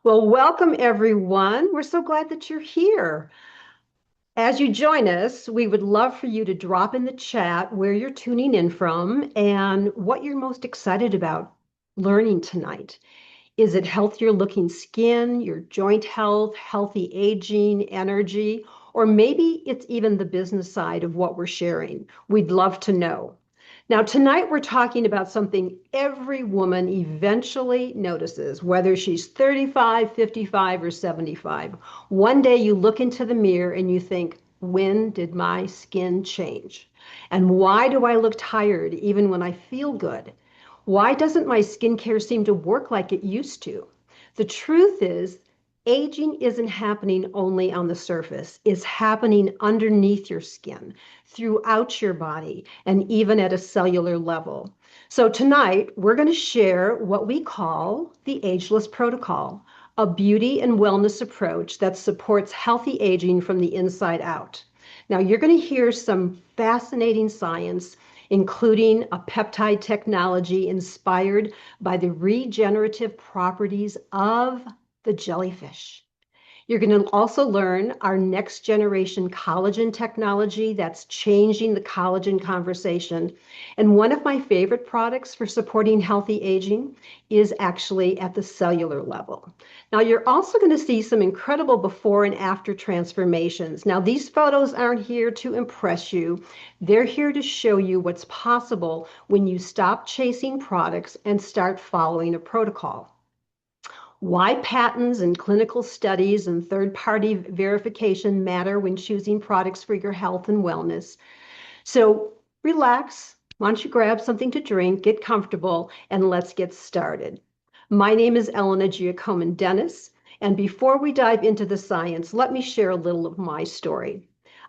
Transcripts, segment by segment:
Well, welcome everyone. We're so glad that you're here. As you join us, we would love for you to drop in the chat where you're tuning in from and what you're most excited about learning tonight. Is it healthier looking skin, your joint health, healthy aging, energy, or maybe it's even the business side of what we're sharing? We'd love to know. Now, tonight we're talking about something every woman eventually notices, whether she's 35, 55, or 75. One day you look into the mirror and you think, when did my skin change? And why do I look tired even when I feel good? Why doesn't my skincare seem to work like it used to? The truth is, aging isn't happening only on the surface, it's happening underneath your skin, throughout your body, and even at a cellular level. So tonight, we're going to share what we call the Ageless Protocol, a beauty and wellness approach that supports healthy aging from the inside out. Now, you're going to hear some fascinating science, including a peptide technology inspired by the regenerative properties of the jellyfish. You're going to also learn our next generation collagen technology that's changing the collagen conversation. And one of my favorite products for supporting healthy aging is actually at the cellular level. Now, you're also going to see some incredible before and after transformations. Now, these photos aren't here to impress you. They're here to show you what's possible when you stop chasing products and start following a protocol. Why patents and clinical studies and third-party verification matter when choosing products for your health and wellness. So relax. Why don't you grab something to drink, get comfortable, and let's get started. My name is Elena Giacomin Dennis, and before we dive into the science, let me share a little of my story.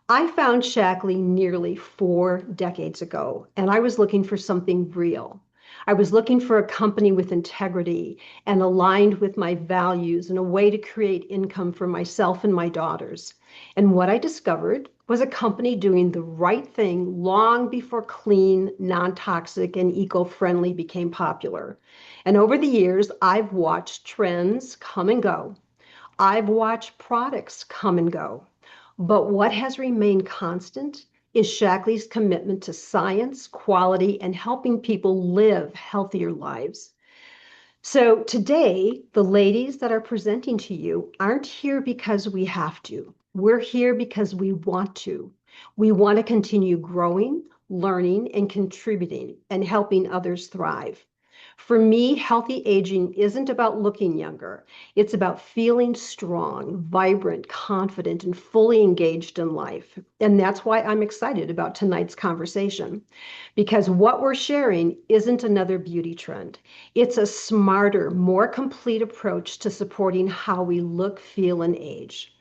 I found Shaklee nearly 4 decades ago, and I was looking for something real. I was looking for a company with integrity and aligned with my values and a way to create income for myself and my daughters. And what I discovered was a company doing the right thing long before clean, non-toxic, and eco-friendly became popular. And over the years, I've watched trends come and go. I've watched products come and go. But what has remained constant is Shaklee's commitment to science, quality, and helping people live healthier lives. So today, the ladies that are presenting to you aren't here because we have to. We're here because we want to. We want to continue growing, learning, and contributing and helping others thrive. For me, healthy aging isn't about looking younger. It's about feeling strong, vibrant, confident, and fully engaged in life. And that's why I'm excited about tonight's conversation, because what we're sharing isn't another beauty trend. It's a smarter, more complete approach to supporting how we look, feel, and age.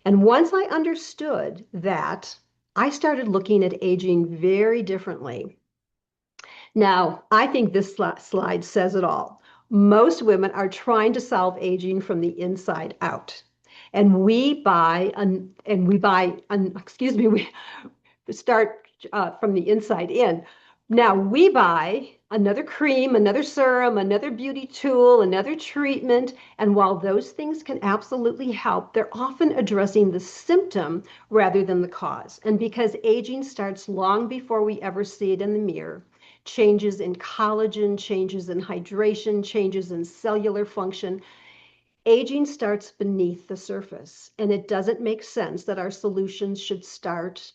And once I understood that, I started looking at aging very differently. Now, I think this slide says it all. Most women are trying to solve aging from the inside out. And we buy, we start from the inside in. Now we buy another cream, another serum, another beauty tool, another treatment. And while those things can absolutely help, they're often addressing the symptom rather than the cause. And because aging starts long before we ever see it in the mirror, changes in collagen, changes in hydration, changes in cellular function, aging starts beneath the surface. And it doesn't make sense that our solutions should start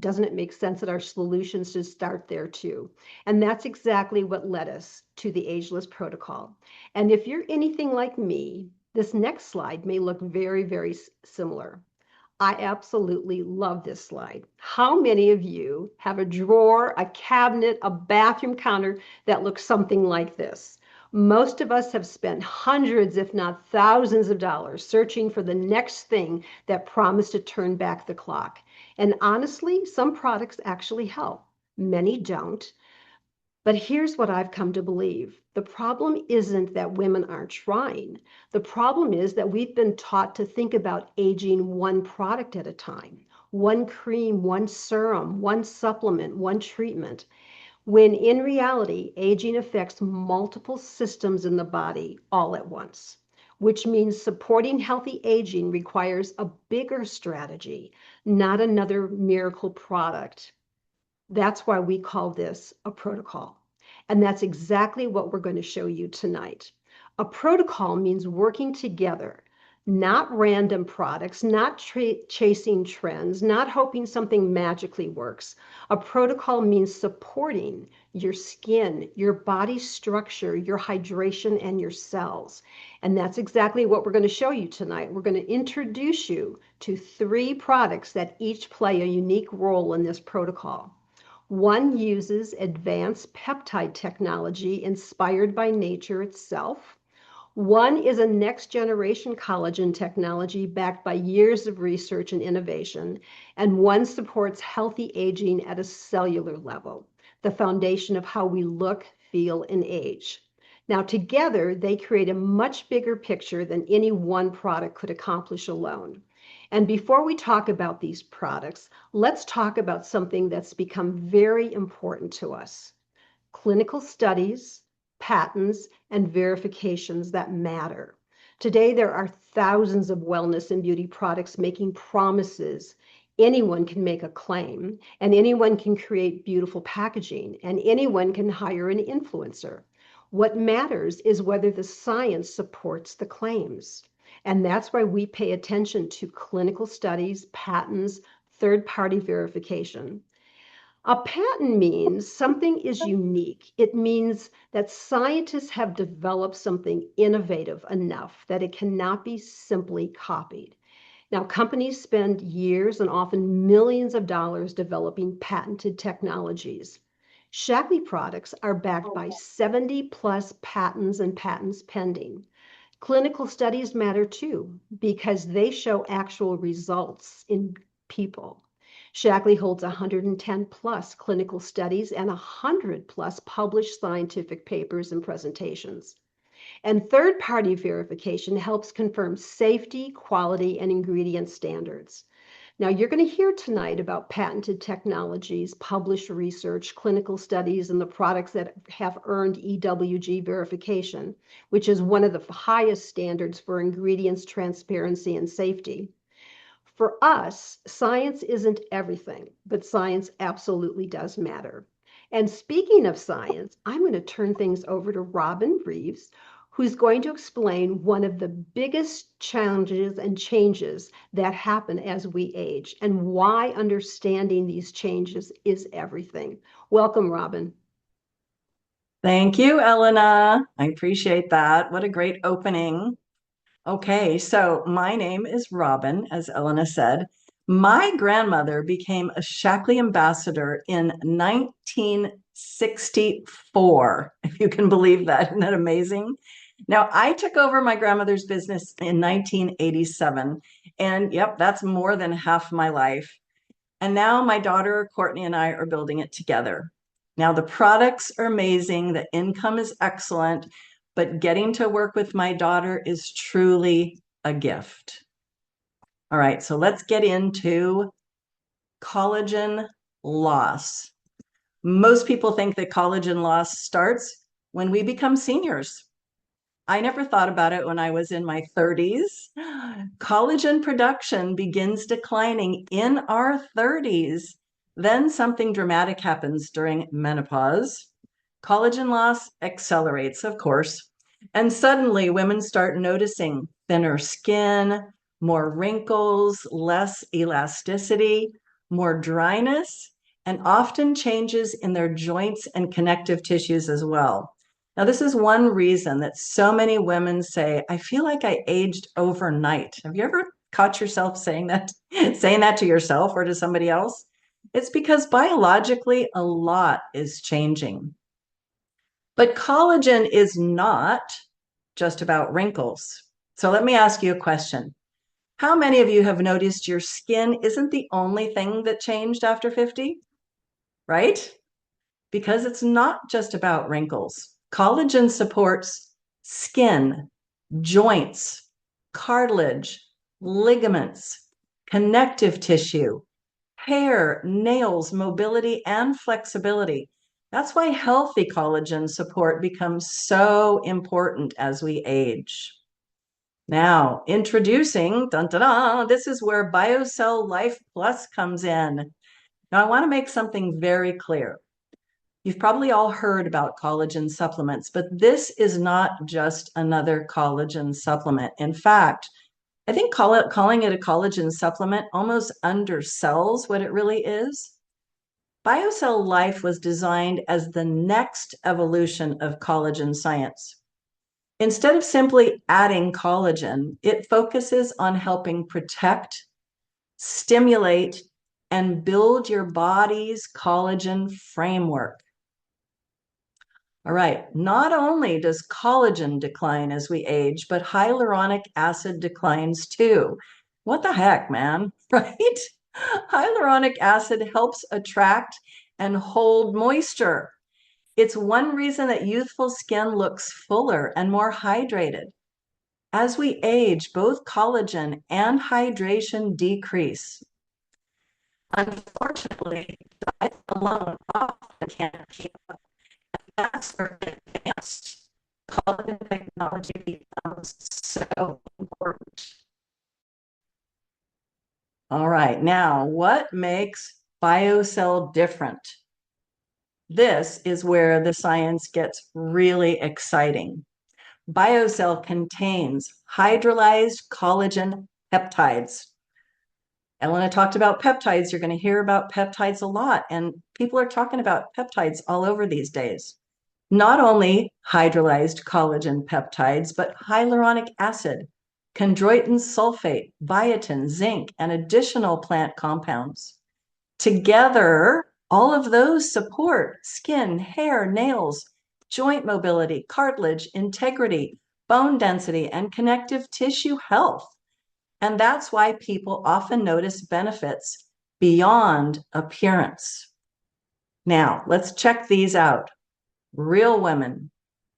doesn't it make sense that our solutions should start there too? And that's exactly what led us to the Ageless Protocol. And if you're anything like me, this next slide may look very, very similar. I absolutely love this slide. How many of you have a drawer, a cabinet, a bathroom counter that looks something like this? Most of us have spent hundreds, if not thousands of dollars searching for the next thing that promised to turn back the clock. And honestly, some products actually help. Many don't. But here's what I've come to believe. The problem isn't that women aren't trying. The problem is that we've been taught to think about aging one product at a time, one cream, one serum, one supplement, one treatment, when in reality, aging affects multiple systems in the body all at once. which means supporting healthy aging requires a bigger strategy, not another miracle product. That's why we call this a protocol. And that's exactly what we're going to show you tonight. A protocol means working together, not random products, not chasing trends, not hoping something magically works. A protocol means supporting your skin, your body structure, your hydration, and your cells. And that's exactly what we're going to show you tonight. We're going to introduce you to 3 products that each play a unique role in this protocol. One uses advanced peptide technology inspired by nature itself. One is a next generation collagen technology backed by years of research and innovation. And one supports healthy aging at a cellular level, the foundation of how we look, feel, and age. Now, together, they create a much bigger picture than any one product could accomplish alone. And before we talk about these products, let's talk about something that's become very important to us: clinical studies, patents, and verifications that matter. Today, there are thousands of wellness and beauty products making promises. Anyone can make a claim, and anyone can create beautiful packaging, and anyone can hire an influencer. What matters is whether the science supports the claims. And that's why we pay attention to clinical studies, patents, third-party verification. A patent means something is unique. It means that scientists have developed something innovative enough that it cannot be simply copied. Now, companies spend years and often millions of dollars developing patented technologies. Shaklee products are backed by 70 plus patents and patents pending. Clinical studies matter too, because they show actual results in people. Shaklee holds 110 plus clinical studies and 100 plus published scientific papers and presentations. And third-party verification helps confirm safety, quality, and ingredient standards. Now, you're going to hear tonight about patented technologies, published research, clinical studies, and the products that have earned EWG verification, which is one of the highest standards for ingredients, transparency, and safety. For us, science isn't everything, but science absolutely does matter. And speaking of science, I'm going to turn things over to Robin Reeves, who's going to explain one of the biggest challenges and changes that happen as we age and why understanding these changes is everything. Welcome, Robin. Thank you, Elena. I appreciate that. What a great opening. Okay, so my name is Robin, as Elena said. My grandmother became a Shaklee ambassador in 1964, if you can believe that. Isn't that amazing? Now, I took over my grandmother's business in 1987, and yep, that's more than half my life. And now my daughter, Courtney, and I are building it together. Now, the products are amazing, the income is excellent, but getting to work with my daughter is truly a gift. All right, so let's get into collagen loss. Most people think that collagen loss starts when we become seniors. I never thought about it when I was in my 30s. Collagen production begins declining in our 30s. Then something dramatic happens during menopause. Collagen loss accelerates, of course. And suddenly women start noticing thinner skin, more wrinkles, less elasticity, more dryness, and often changes in their joints and connective tissues as well. Now, this is one reason that so many women say, I feel like I aged overnight. Have you ever caught yourself saying that, saying that to yourself or to somebody else? It's because biologically, a lot is changing. But collagen is not just about wrinkles. So let me ask you a question. How many of you have noticed your skin isn't the only thing that changed after 50, right? Because it's not just about wrinkles. Collagen supports skin, joints, cartilage, ligaments, connective tissue, hair, nails, mobility, and flexibility. That's why healthy collagen support becomes so important as we age. Now, introducing, dun, dun, dun, this is where BioCell Life Plus comes in. Now, I want to make something very clear. You've probably all heard about collagen supplements, but this is not just another collagen supplement. In fact, I think calling it a collagen supplement almost undersells what it really is. BioCell Life was designed as the next evolution of collagen science. Instead of simply adding collagen, it focuses on helping protect, stimulate, and build your body's collagen framework. All right, not only does collagen decline as we age, but hyaluronic acid declines too. What the heck, man, right? Hyaluronic acid helps attract and hold moisture. It's one reason that youthful skin looks fuller and more hydrated. As we age, both collagen and hydration decrease. Unfortunately, diet alone often can't keep up. That's where advanced collagen technology becomes so important. All right, now what makes BioCell different? This is where the science gets really exciting. BioCell contains hydrolyzed collagen peptides. Elena talked about peptides. You're going to hear about peptides a lot, and people are talking about peptides all over these days. Not only hydrolyzed collagen peptides, but hyaluronic acid, chondroitin sulfate, biotin, zinc, and additional plant compounds. Together, all of those support skin, hair, nails, joint mobility, cartilage, integrity, bone density, and connective tissue health. And that's why people often notice benefits beyond appearance. Now, let's check these out. Real women,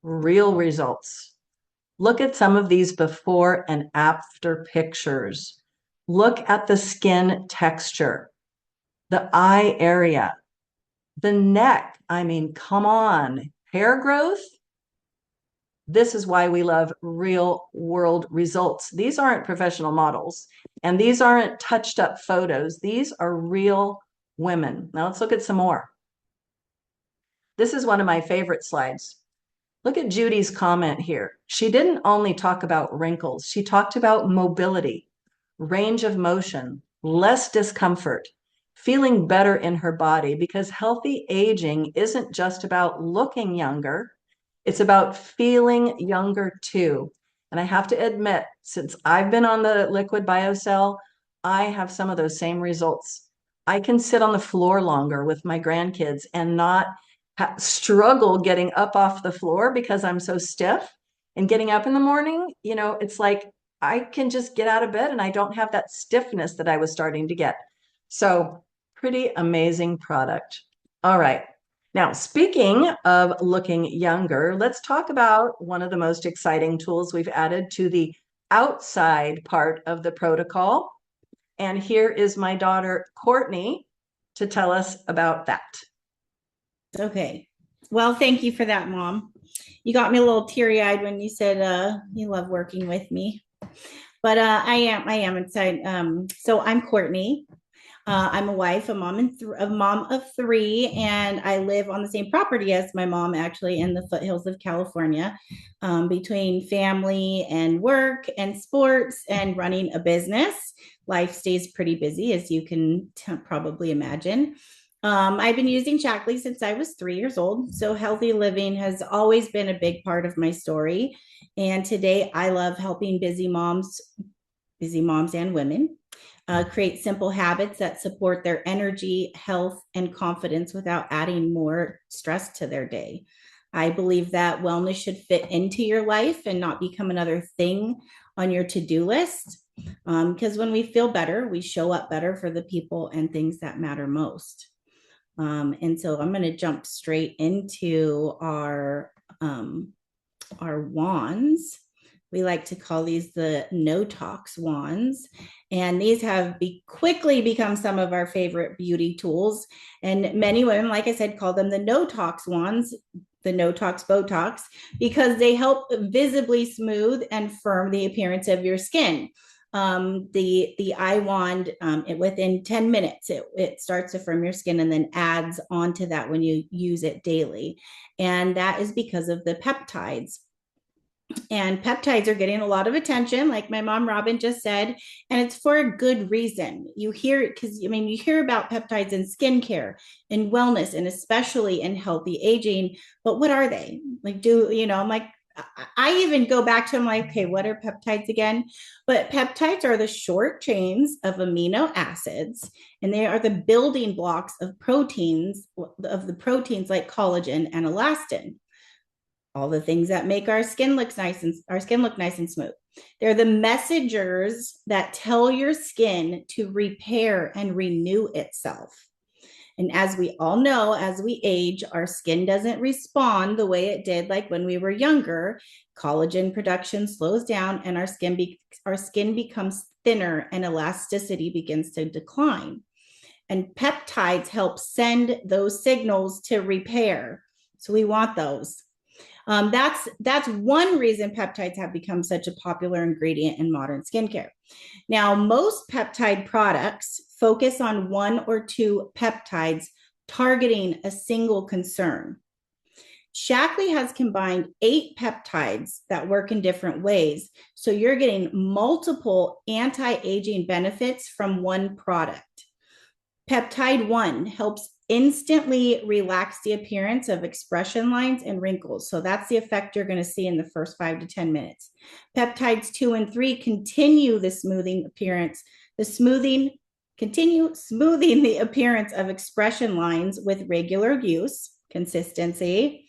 real results. Look at some of these before and after pictures. Look at the skin texture, the eye area, the neck. I mean, come on. Hair growth. This is why we love real world results. These aren't professional models, and these aren't touched up photos. These are real women. Now let's look at some more. This is one of my favorite slides. Look at Judy's comment here. She didn't only talk about wrinkles, she talked about mobility, range of motion, less discomfort, feeling better in her body, because healthy aging isn't just about looking younger, it's about feeling younger too. And I have to admit, since I've been on the liquid BioCell, I have some of those same results. I can sit on the floor longer with my grandkids and not struggle getting up off the floor because I'm so stiff. And getting up in the morning, it's like I can just get out of bed and I don't have that stiffness that I was starting to get. So, pretty amazing product. All right. Now, speaking of looking younger, let's talk about one of the most exciting tools we've added to the outside part of the protocol. And here is my daughter, Courtney, to tell us about that. Okay. Well, thank you for that, Mom. You got me a little teary-eyed when you said you love working with me. But I am excited. So I'm Courtney. I'm a wife, a mom of three, and I live on the same property as my mom, actually, in the foothills of California. Between family and work and sports and running a business, life stays pretty busy, as you can probably imagine. I've been using Shaklee since I was 3 years old. So healthy living has always been a big part of my story. And today I love helping busy moms and women create simple habits that support their energy, health, and confidence without adding more stress to their day. I believe that wellness should fit into your life and not become another thing on your to-do list. Because when we feel better, we show up better for the people and things that matter most. And so I'm going to jump straight into our wands. We like to call these the no tox wands. And these have quickly become some of our favorite beauty tools. And many women, like I said, call them the no tox wands the no tox Botox, because they help visibly smooth and firm the appearance of your skin. The eye wand, within 10 minutes, it starts to firm your skin and then adds onto that when you use it daily. And that is because of the peptides. And peptides are getting a lot of attention, like my mom Robin just said, and it's for a good reason. You hear it because you hear about peptides in skincare and wellness, and especially in healthy aging. But what are they? Like, I'm like, I even go back to them like, okay, what are peptides again? But peptides are the short chains of amino acids, and they are the building blocks of proteins, like collagen and elastin, all the things that make our skin look nice and smooth. They're the messengers that tell your skin to repair and renew itself. And as we all know, as we age, our skin doesn't respond the way it did like when we were younger. Collagen production slows down and our skin becomes thinner and elasticity begins to decline. And peptides help send those signals to repair. So we want those. That's one reason peptides have become such a popular ingredient in modern skincare. Now, most peptide products focus on one or two peptides targeting a single concern. Shaklee has combined 8 peptides that work in different ways. So you're getting multiple anti-aging benefits from one product. Peptide 1 helps instantly relax the appearance of expression lines and wrinkles. So that's the effect you're going to see in the first 5 to 10 minutes. Peptides 2 and 3 continue the smoothing the appearance of expression lines with regular use, consistency.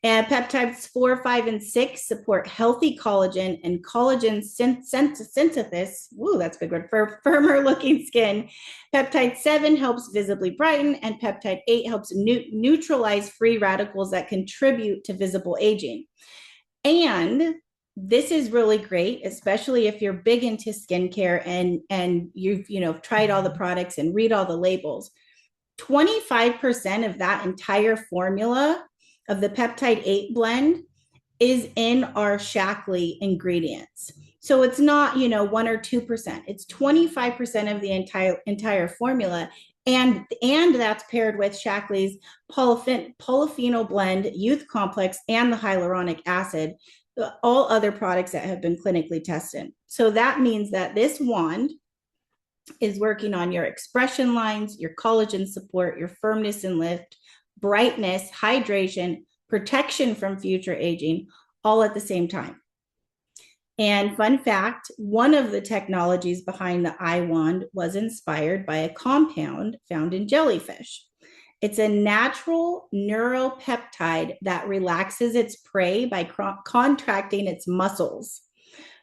And peptides 4, 5, and 6 support healthy collagen and collagen synthesis. Woo, that's a big word, for firmer looking skin. Peptide 7 helps visibly brighten, and peptide 8 helps neutralize free radicals that contribute to visible aging. And this is really great, especially if you're big into skincare and you've tried all the products and read all the labels. 25% of that entire formula of the peptide 8 blend is in our Shaklee ingredients. So it's not, 1 or 2%. It's 25% of the entire formula. And that's paired with Shaklee's polyphenol blend, youth complex, and the hyaluronic acid, all other products that have been clinically tested. So that means that this wand is working on your expression lines, your collagen support, your firmness and lift, brightness, hydration, protection from future aging, all at the same time. And fun fact, one of the technologies behind the eye wand was inspired by a compound found in jellyfish. It's a natural neuropeptide that relaxes its prey by contracting its muscles.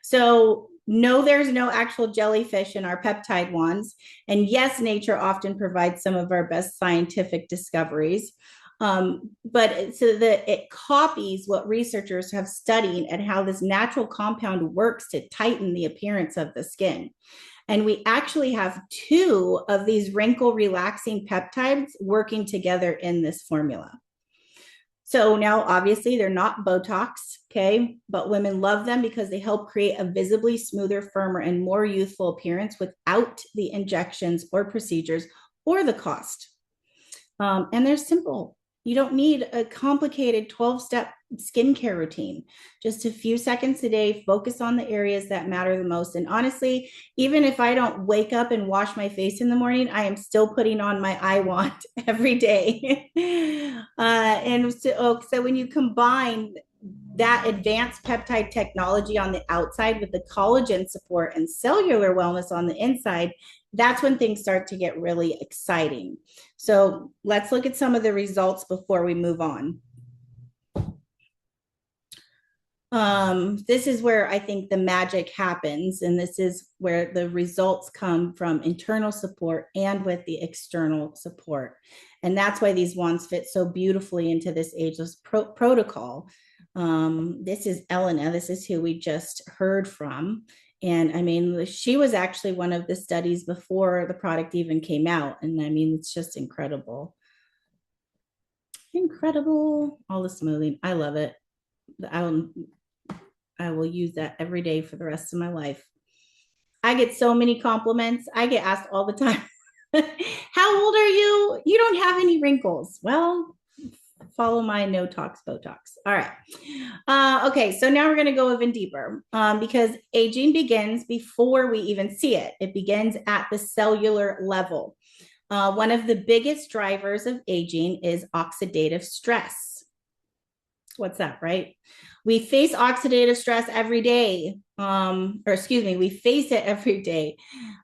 So no, there's no actual jellyfish in our peptide wands. And yes, nature often provides some of our best scientific discoveries. But so that it copies what researchers have studied and how this natural compound works to tighten the appearance of the skin. And we actually have 2 of these wrinkle relaxing peptides working together in this formula. So now, obviously, they're not Botox, okay? But women love them because they help create a visibly smoother, firmer, and more youthful appearance without the injections or procedures or the cost. And they're simple. You don't need a complicated 12-step skincare routine. Just a few seconds a day, focus on the areas that matter the most. And honestly, even if I don't wake up and wash my face in the morning, I am still putting on my eye wand every day. So when you combine that advanced peptide technology on the outside with the collagen support and cellular wellness on the inside, that's when things start to get really exciting. So let's look at some of the results before we move on. This is where I think the magic happens, and this is where the results come from internal support and with the external support. And that's why these wands fit so beautifully into this Ageless Protocol. This is Elena. This is who we just heard from. And I mean, she was actually one of the studies before the product even came out. And I mean, it's just incredible. Incredible. All the smoothing. I love it. I will, I will use that every day for the rest of my life. I get so many compliments. I get asked all the time, how old are you? You don't have any wrinkles. Well, follow my no tox Botox. All right. Okay, so now we're going to go even deeper because aging begins before we even see it. It begins at the cellular level. One of the biggest drivers of aging is oxidative stress. What's that, right? We face oxidative stress every day. Or excuse me, we face it every day.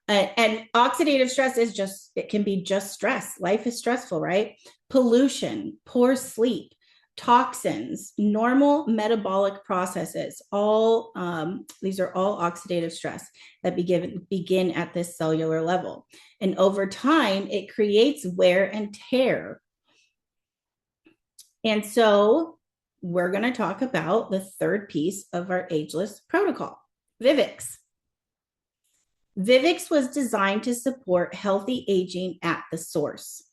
And oxidative stress is just, it can be just stress. Life is stressful, right? Pollution, poor sleep, toxins, normal metabolic processes, all these are all oxidative stress that begin at this cellular level. And over time, it creates wear and tear. And so we're going to talk about the third piece of our ageless protocol, Vivix. Vivix was designed to support healthy aging at the source.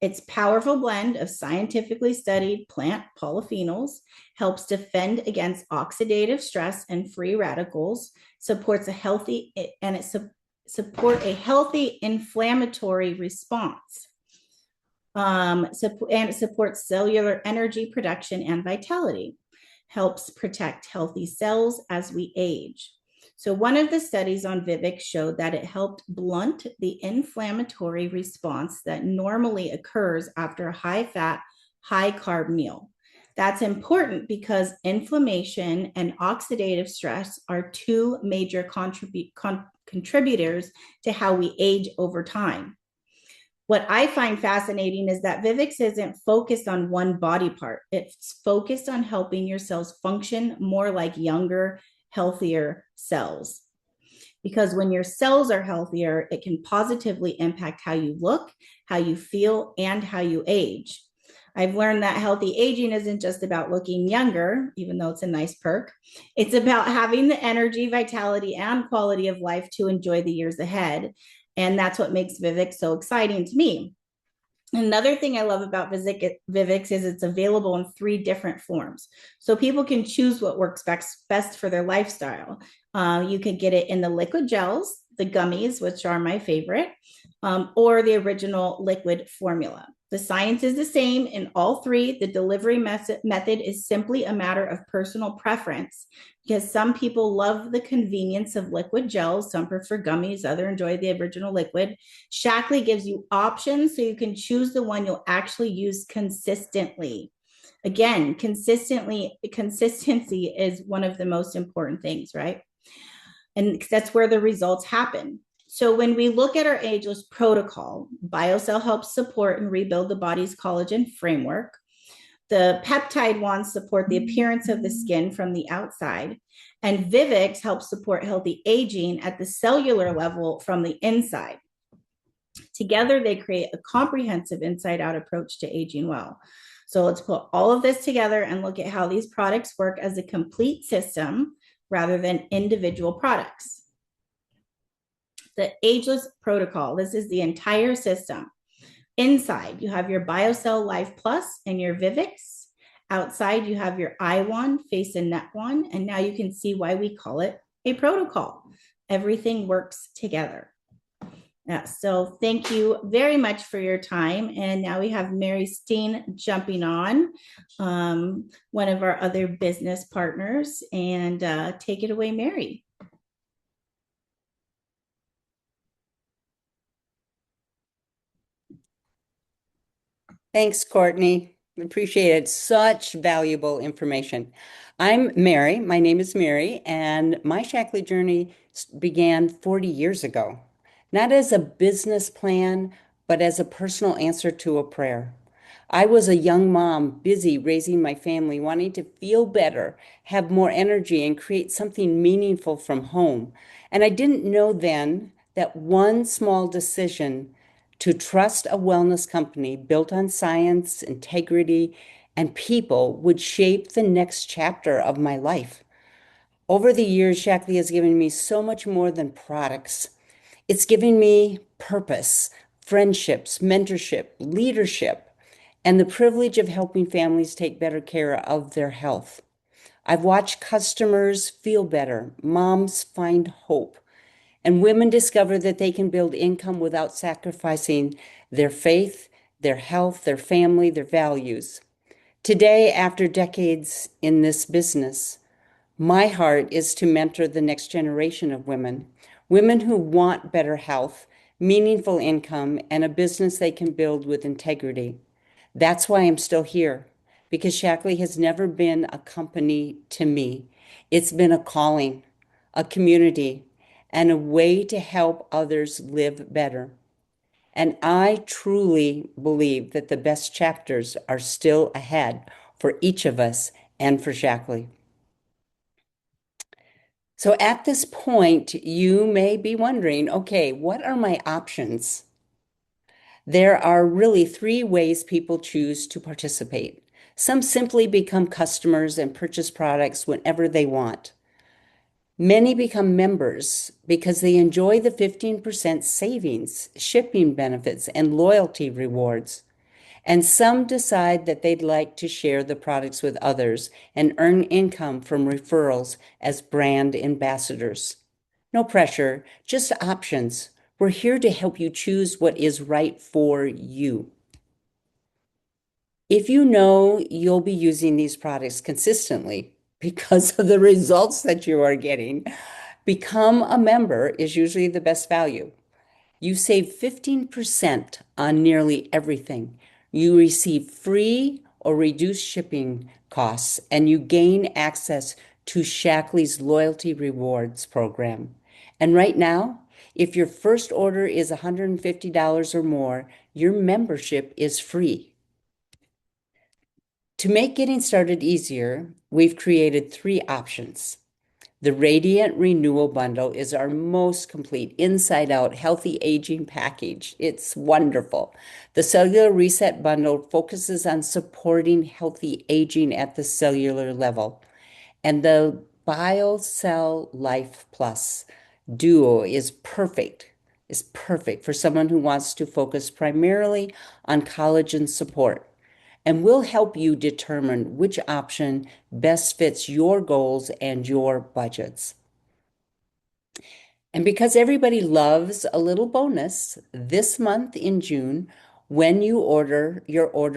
Its powerful blend of scientifically studied plant polyphenols helps defend against oxidative stress and free radicals, supports a healthy and it support a healthy inflammatory response. And it supports cellular energy production and vitality, helps protect healthy cells as we age. So one of the studies on Vivix showed that it helped blunt the inflammatory response that normally occurs after a high-fat, high-carb meal. That's important because inflammation and oxidative stress are two major contributors to how we age over time. What I find fascinating is that Vivix isn't focused on one body part. It's focused on helping your cells function more like younger, healthier cells. Because when your cells are healthier, it can positively impact how you look, how you feel, and how you age. I've learned that healthy aging isn't just about looking younger, even though it's a nice perk. It's about having the energy, vitality, and quality of life to enjoy the years ahead. And that's what makes Vivix so exciting to me. Another thing I love about Vivix is it's available in 3 different forms. So people can choose what works best for their lifestyle. You can get it in the liquid gels, the gummies, which are my favorite, or the original liquid formula. The science is the same in all 3. The delivery method is simply a matter of personal preference because some people love the convenience of liquid gels. Some prefer gummies, others enjoy the original liquid. Shaklee gives you options so you can choose the one you'll actually use consistently. Again, consistency is one of the most important things, right? And that's where the results happen. So when we look at our ageless protocol, BioCell helps support and rebuild the body's collagen framework. The peptide wands support the appearance of the skin from the outside. And Vivix helps support healthy aging at the cellular level from the inside. Together, they create a comprehensive inside-out approach to aging well. So let's put all of this together and look at how these products work as a complete system rather than individual products. The Ageless Protocol. This is the entire system. Inside, you have your BioCell Life Plus and your Vivix. Outside, you have your eye wand, face and neck wand, and now you can see why we call it a protocol. Everything works together. Yeah, so thank you very much for your time. And now we have Mary Steen jumping on, one of our other business partners, and take it away, Mary. Thanks, Courtney. Appreciate it. Such valuable information. I'm Mary. My name is Mary, and my Shaklee journey began 40 years ago, not as a business plan, but as a personal answer to a prayer. I was a young mom, busy raising my family, wanting to feel better, have more energy, and create something meaningful from home. And I didn't know then that one small decision to trust a wellness company built on science, integrity, and people would shape the next chapter of my life. Over the years, Shaklee has given me so much more than products. It's given me purpose, friendships, mentorship, leadership, and the privilege of helping families take better care of their health. I've watched customers feel better, moms find hope, and women discover that they can build income without sacrificing their faith, their health, their family, their values. Today, after decades in this business, my heart is to mentor the next generation of women, women who want better health, meaningful income, and a business they can build with integrity. That's why I'm still here, because Shackley has never been a company to me. It's been a calling, a community, and a way to help others live better. And I truly believe that the best chapters are still ahead for each of us and for Shackley. So at this point, you may be wondering, okay, what are my options? There are really three ways people choose to participate. Some simply become customers and purchase products whenever they want. Many become members because they enjoy the 15% savings, shipping benefits, and loyalty rewards. And some decide that they'd like to share the products with others and earn income from referrals as brand ambassadors. No pressure, just options. We're here to help you choose what is right for you. If you know you'll be using these products consistently because of the results that you are getting, become a member is usually the best value. You save 15% on nearly everything. You receive free or reduced shipping costs, and you gain access to Shackley's Loyalty Rewards program. And right now, if your first order is $150 or more, your membership is free. To make getting started easier, we've created three options. The Radiant Renewal Bundle is our most complete inside-out healthy aging package. It's wonderful. The Cellular Reset Bundle focuses on supporting healthy aging at the cellular level. And the BioCell Life Plus Duo is perfect for someone who wants to focus primarily on collagen support, and we'll help you determine which option best fits your goals and your budgets. And because everybody loves a little bonus, this month in June, when your order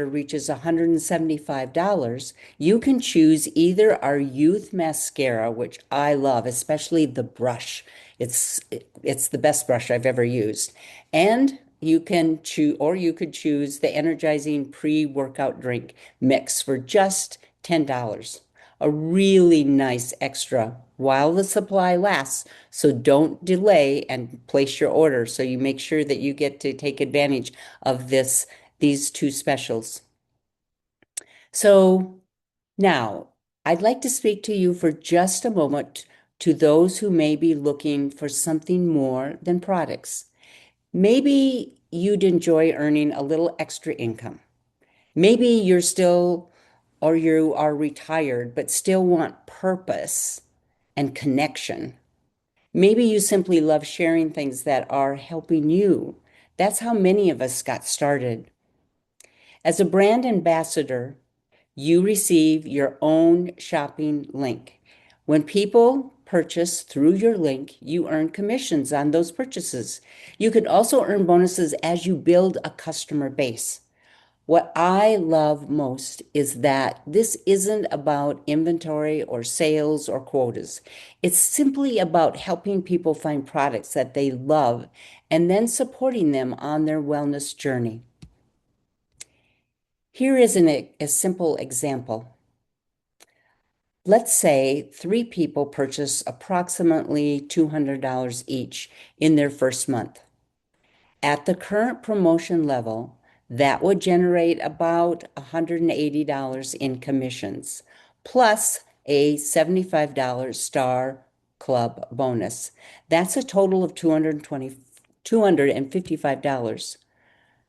reaches $175, you can choose either our youth mascara, which I love, especially the brush. It's the best brush I've ever used. And you could choose the energizing pre-workout drink mix for just $10. A really nice extra while the supply lasts. So don't delay and place your order so you make sure that you get to take advantage of these two specials. So now I'd like to speak to you for just a moment to those who may be looking for something more than products. Maybe you'd enjoy earning a little extra income. Maybe you are retired, but still want purpose and connection. Maybe you simply love sharing things that are helping you. That's how many of us got started. As a brand ambassador, you receive your own shopping link. When people purchase through your link, you earn commissions on those purchases. You can also earn bonuses as you build a customer base. What I love most is that this isn't about inventory or sales or quotas. It's simply about helping people find products that they love and then supporting them on their wellness journey. Here is a simple example. Let's say 3 people purchase approximately $200 each in their first month. At the current promotion level, that would generate about $180 in commissions, plus a $75 Star Club bonus. That's a total of $255.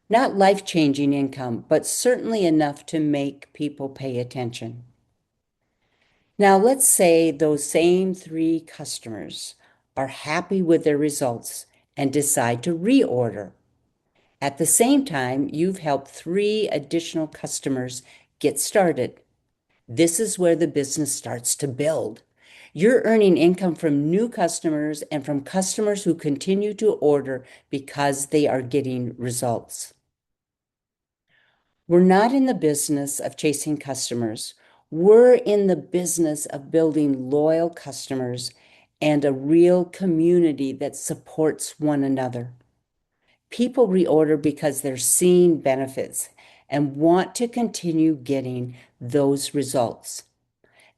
Not life-changing income, but certainly enough to make people pay attention. Now, let's say those same 3 customers are happy with their results and decide to reorder. At the same time, you've helped 3 additional customers get started. This is where the business starts to build. You're earning income from new customers and from customers who continue to order because they are getting results. We're not in the business of chasing customers. We're in the business of building loyal customers and a real community that supports one another. People reorder because they're seeing benefits and want to continue getting those results.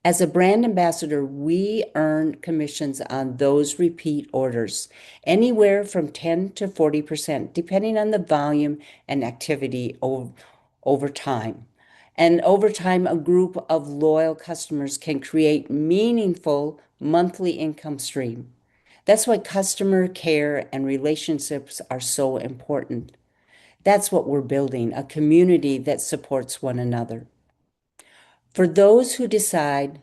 As a brand ambassador, we earn commissions on those repeat orders, anywhere from 10 to 40%, depending on the volume and activity over time. And over time, a group of loyal customers can create meaningful monthly income stream. That's why customer care and relationships are so important. That's what we're building, a community that supports one another. For those who decide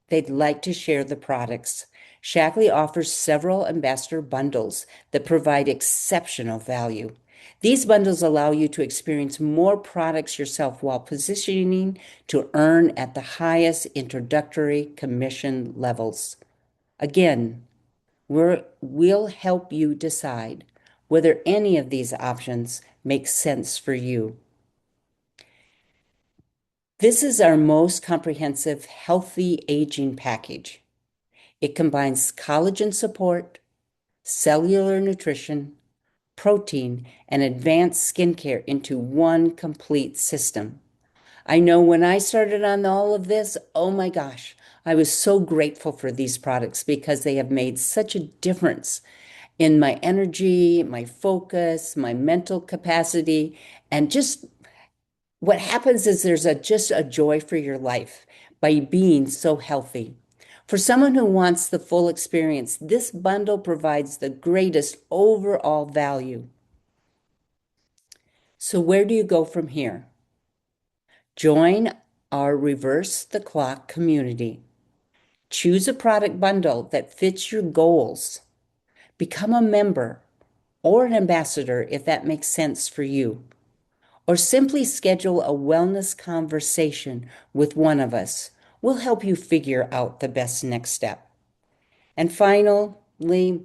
they'd like to share the products, Shackley offers several ambassador bundles that provide exceptional value. These bundles allow you to experience more products yourself while positioning to earn at the highest introductory commission levels. Again, we'll help you decide whether any of these options make sense for you. This is our most comprehensive healthy aging package. It combines collagen support, cellular nutrition, protein, and advanced skincare into one complete system. I know when I started on all of this, oh my gosh, I was so grateful for these products because they have made such a difference in my energy, my focus, my mental capacity, and just what happens is there's just a joy for your life by being so healthy. For someone who wants the full experience, this bundle provides the greatest overall value. So where do you go from here? Join our Reverse the Clock community. Choose a product bundle that fits your goals. Become a member or an ambassador if that makes sense for you. Or simply schedule a wellness conversation with one of us. We'll help you figure out the best next step. And finally,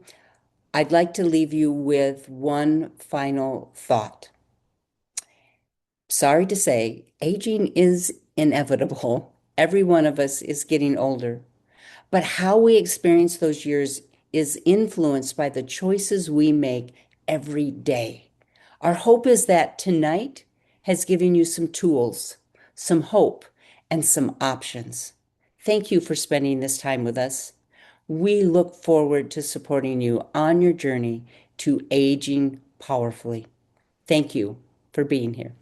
I'd like to leave you with one final thought. Sorry to say, aging is inevitable. Every one of us is getting older. But how we experience those years is influenced by the choices we make every day. Our hope is that tonight has given you some tools, some hope, and some options. Thank you for spending this time with us. We look forward to supporting you on your journey to aging powerfully. Thank you for being here.